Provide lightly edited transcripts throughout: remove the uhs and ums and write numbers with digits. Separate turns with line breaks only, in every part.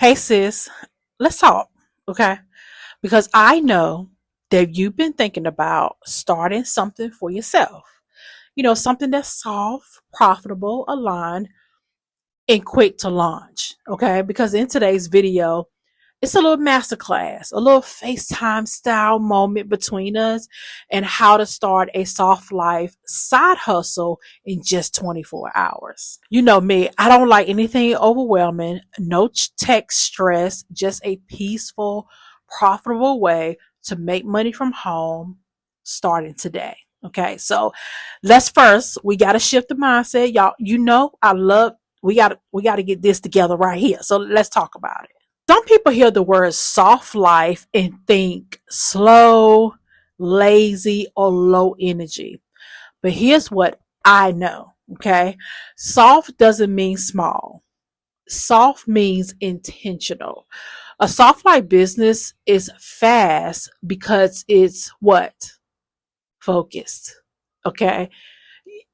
Hey sis, let's talk, okay? Because I know that you've been thinking about starting something for yourself. Something that's soft, profitable, aligned, and quick to launch, okay? Because in today's video, it's a little masterclass, a little FaceTime style moment between us and how to start a soft life side hustle in just 24 hours. You know me, I don't like anything overwhelming, no tech stress, just a peaceful, profitable way to make money from home starting today. Okay, so we got to shift the mindset. Y'all, we got to get this together right here. So let's talk about it. Some people hear the word soft life and think slow, lazy, or low energy. But here's what I know, okay? Soft doesn't mean small. Soft means intentional. A soft life business is fast because it's what? Focused. Okay?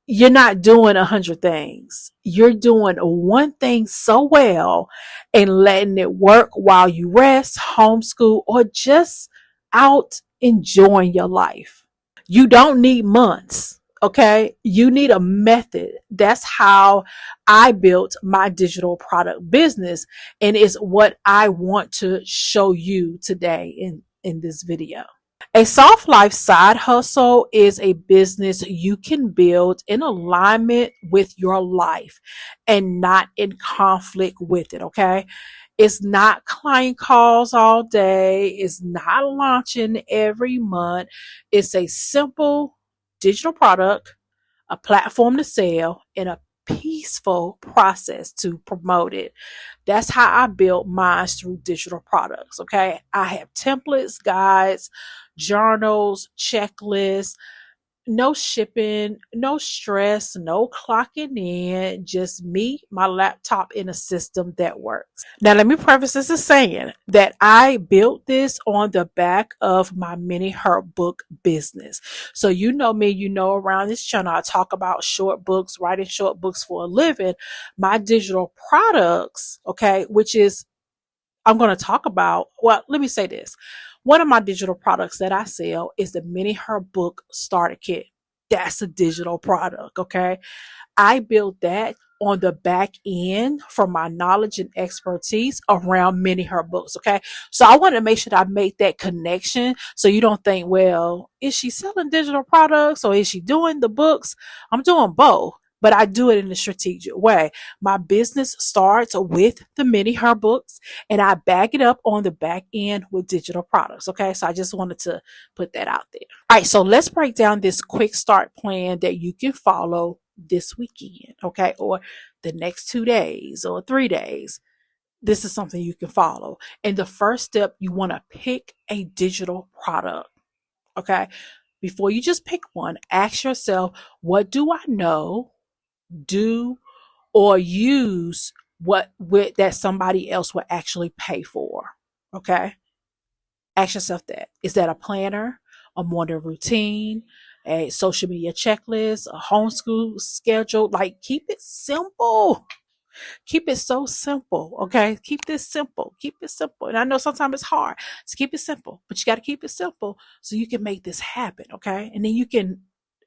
You're not doing 100 things. You're doing one thing so well and letting it work while you rest, homeschool, or just out enjoying your life. You don't need months. Okay. You need a method. That's how I built my digital product business. And it's what I want to show you today in this video. A soft life side hustle is a business you can build in alignment with your life and not in conflict with it. Okay. It's not client calls all day. It's not launching every month. It's a simple digital product, a platform to sell, and a peaceful process to promote it. That's how I built mine through digital products. Okay. I have templates, guides, journals, checklists, no shipping, no stress, no clocking in, just me, my laptop, in a system that works. Now, let me preface this as saying that I built this on the back of my mini herb book business. So, you know me, around this channel, I talk about short books, writing short books for a living. My digital products, okay, which is I'm going to talk about, well, let me say this. One of my digital products that I sell is the Mini Her Book Starter Kit. That's a digital product, okay? I built that on the back end from my knowledge and expertise around many her books. Okay. So I wanted to make sure that I made that connection. So you don't think, well, is she selling digital products or is she doing the books? I'm doing both, but I do it in a strategic way. My business starts with the mini her books and I back it up on the back end with digital products. Okay. So I just wanted to put that out there. All right. So let's break down this quick start plan that you can follow this weekend, okay, or the next 2 days or 3 days. This is something you can follow. And the first step, you want to pick a digital product, okay? Before you just pick one, ask yourself, what do I know, do, or use that somebody else will actually pay for, okay? Ask yourself that. Is that a planner, a morning routine, a social media checklist, a homeschool schedule? Like, keep it simple. Keep it so simple. Okay. Keep this simple. Keep it simple. And I know sometimes it's hard to keep it simple, but you got to keep it simple so you can make this happen. Okay. And then you can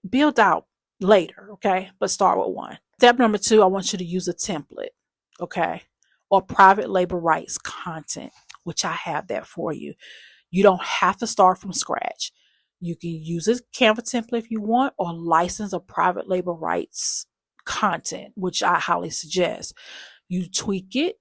build out later. Okay. But start with one. Step number 2, I want you to use a template. Okay. Or private label rights content, which I have that for you. You don't have to start from scratch. You can use a Canva template if you want, or license a private label rights content, which I highly suggest. You tweak it,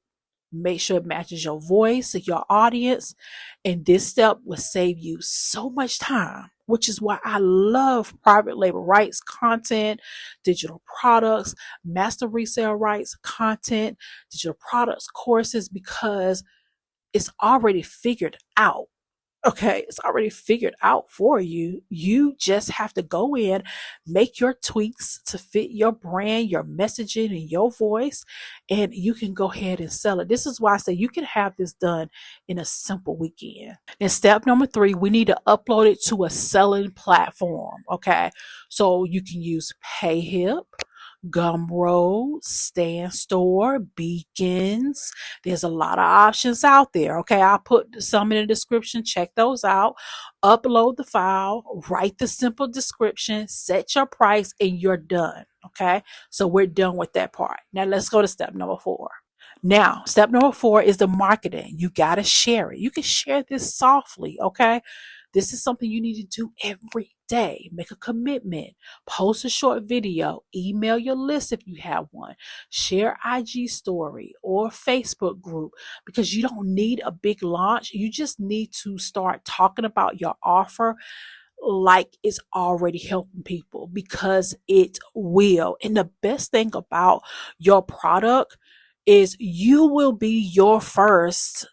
make sure it matches your voice, your audience, and this step will save you so much time, which is why I love private label rights content, digital products, master resale rights content, digital products courses, because it's already figured out. Okay, it's already figured out for you. You just have to go in, make your tweaks to fit your brand, your messaging, and your voice, and you can go ahead and sell it. This is why I say you can have this done in a simple weekend. And step number 3, we need to upload it to a selling platform. Okay, so you can use PayHip, Gumroad, Stand Store, Beacons. There's a lot of options out there. Okay, I'll put some in the description. Check those out. Upload the file, write the simple description, set your price, and you're done. Okay, so we're done with that part. Now let's go to step number 4. Now, step number 4 is the marketing. You got to share it. You can share this softly, okay? This is something you need to do every day. Make a commitment. Post a short video. Email your list if you have one. Share IG story or Facebook group because you don't need a big launch. You just need to start talking about your offer like it's already helping people because it will. And the best thing about your product is you will be your first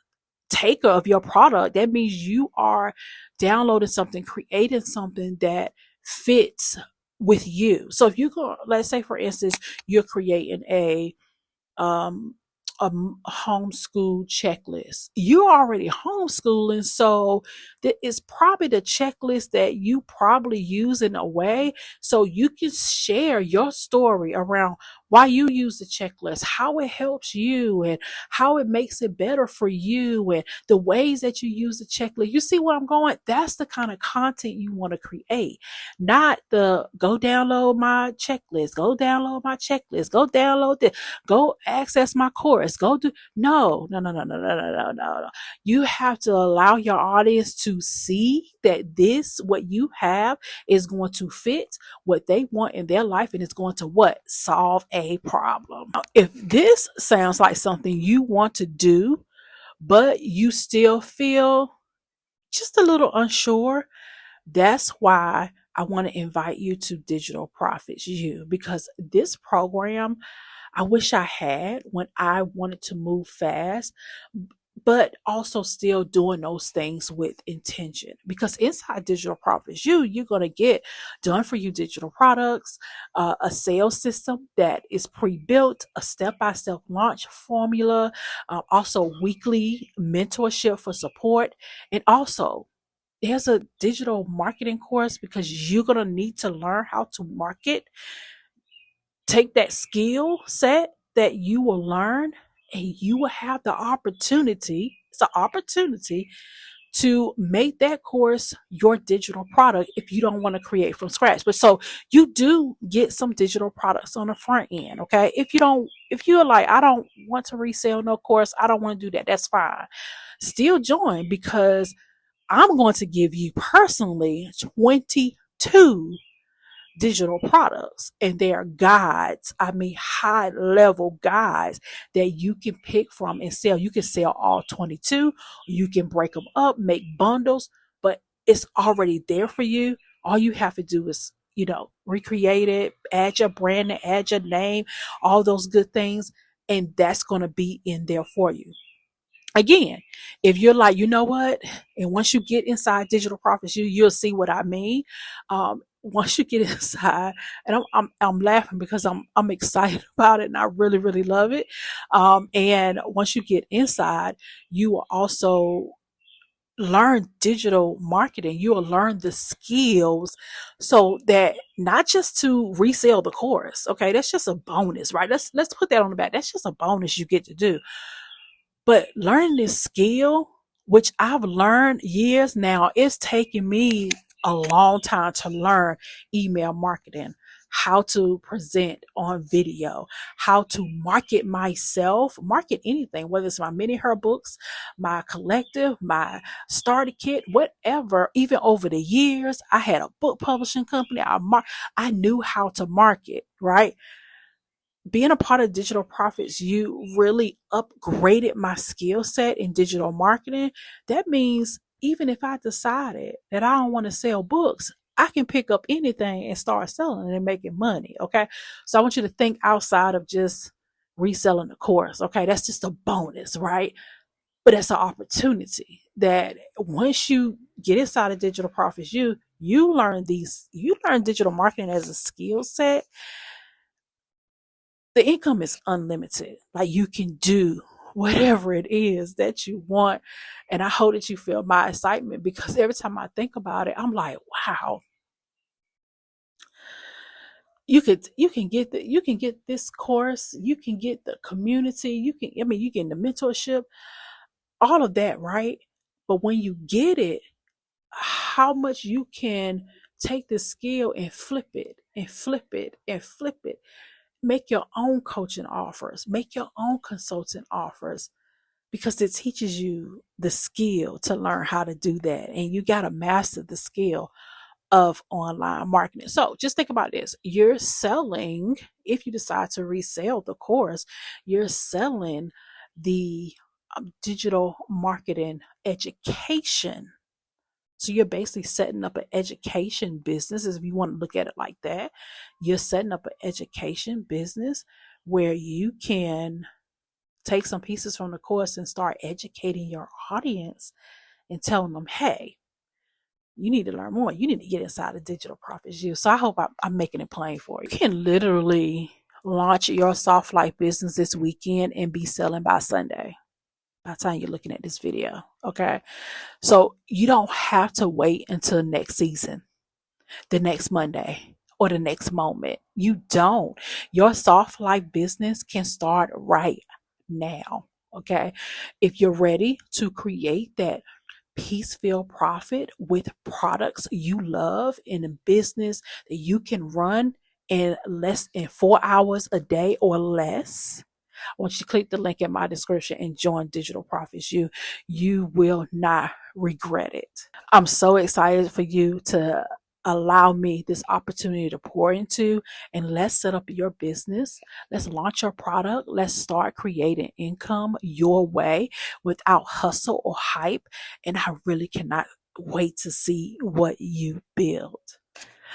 taker of your product. That means you are downloading something, creating something that fits with you. So if you go, let's say for instance, you're creating um a homeschool checklist. You're already homeschooling, so it's probably the checklist that you probably use in a way. So you can share your story around why you use the checklist, how it helps you, and how it makes it better for you, and the ways that you use the checklist. You see where I'm going? That's the kind of content you want to create, not the go download my checklist, go download my checklist, go download this, go access my course, go do. No, no, no, no, no, no, no, no, no. You have to allow your audience to see that this, what you have, is going to fit what they want in their life, and it's going to what? Solve a problem. If this sounds like something you want to do, but you still feel just a little unsure, that's why I want to invite you to Digital Profits U, because this program I wish I had when I wanted to move fast, but also still doing those things with intention. Because inside Digital Profits U, you're going to get done for you digital products, a sales system that is pre-built, a step-by-step launch formula, also weekly mentorship for support, and also there's a digital marketing course because you're going to need to learn how to market. Take that skill set that you will learn, and you will have the opportunity. It's an opportunity to make that course your digital product if you don't want to create from scratch. But so you do get some digital products on the front end. Okay. If you're like, I don't want to resell no course, I don't want to do that, that's fine. Still join, because I'm going to give you personally 22 digital products, and they are guides. I mean, high level guides that you can pick from and sell. You can sell all 22, you can break them up, make bundles, but it's already there for you. All you have to do is, recreate it, add your brand, add your name, all those good things, and that's going to be in there for you. Again, if you're like, you know what, and once you get inside Digital Profits, you'll see what I mean. Once you get inside, and I'm laughing because I'm excited about it, and I really really love it. And once you get inside, you will also learn digital marketing. You will learn the skills, so that not just to resell the course. Okay, that's just a bonus, right? Let's put that on the back. That's just a bonus you get to do. But learning this skill, which I've learned years now, it's taken me a long time to learn email marketing, how to present on video, how to market myself, market anything, whether it's my mini her books, my collective, my starter kit, whatever. Even over the years, I had a book publishing company. I knew how to market, right? Being a part of Digital Profits, you really upgraded my skill set in digital marketing. That means even if I decided that I don't want to sell books, I can pick up anything and start selling and making money. Okay. So I want you to think outside of just reselling the course. Okay. That's just a bonus, right? But that's an opportunity that once you get inside of Digital Profits, you learn digital marketing as a skill set. The income is unlimited. Like, you can do whatever it is that you want. And I hope that you feel my excitement, because every time I think about it, I'm like, wow, you can get this course, you can get the community, you can, I mean, you get the mentorship, all of that, right? But when you get it, how much you can take the skill and flip it and flip it and flip it. Make your own coaching offers, make your own consulting offers, because it teaches you the skill to learn how to do that. And you got to master the skill of online marketing. So just think about this. You're selling, if you decide to resell the course, you're selling the digital marketing education. So you're basically setting up an education business, if you want to look at it like that. You're setting up an education business where you can take some pieces from the course and start educating your audience and telling them, hey, you need to learn more. You need to get inside of Digital Profits U. So I hope I'm making it plain for you. You can literally launch your soft life business this weekend and be selling by Sunday, by the time you're looking at this video. Okay. So you don't have to wait until next season, the next Monday, or the next moment. You don't. Your soft life business can start right now. Okay. If you're ready to create that peace-filled profit with products you love in a business that you can run in less than 4 hours a day or less, I want you to click the link in my description and join Digital Profits U. You will not regret it. I'm so excited for you to allow me this opportunity to pour into, and let's set up your business. Let's launch your product. Let's start creating income your way without hustle or hype. And I really cannot wait to see what you build.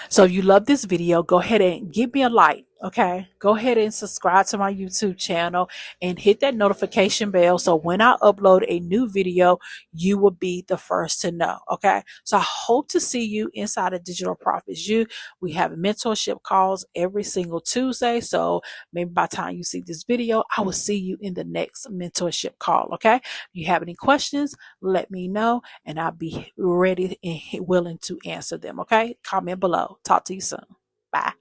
So if you love this video, go ahead and give me a like. Okay. Go ahead and subscribe to my YouTube channel and hit that notification bell. So when I upload a new video, you will be the first to know. Okay. So I hope to see you inside of Digital Profits U. We have mentorship calls every single Tuesday. So maybe by the time you see this video, I will see you in the next mentorship call. Okay. If you have any questions, let me know and I'll be ready and willing to answer them. Okay. Comment below. Talk to you soon. Bye.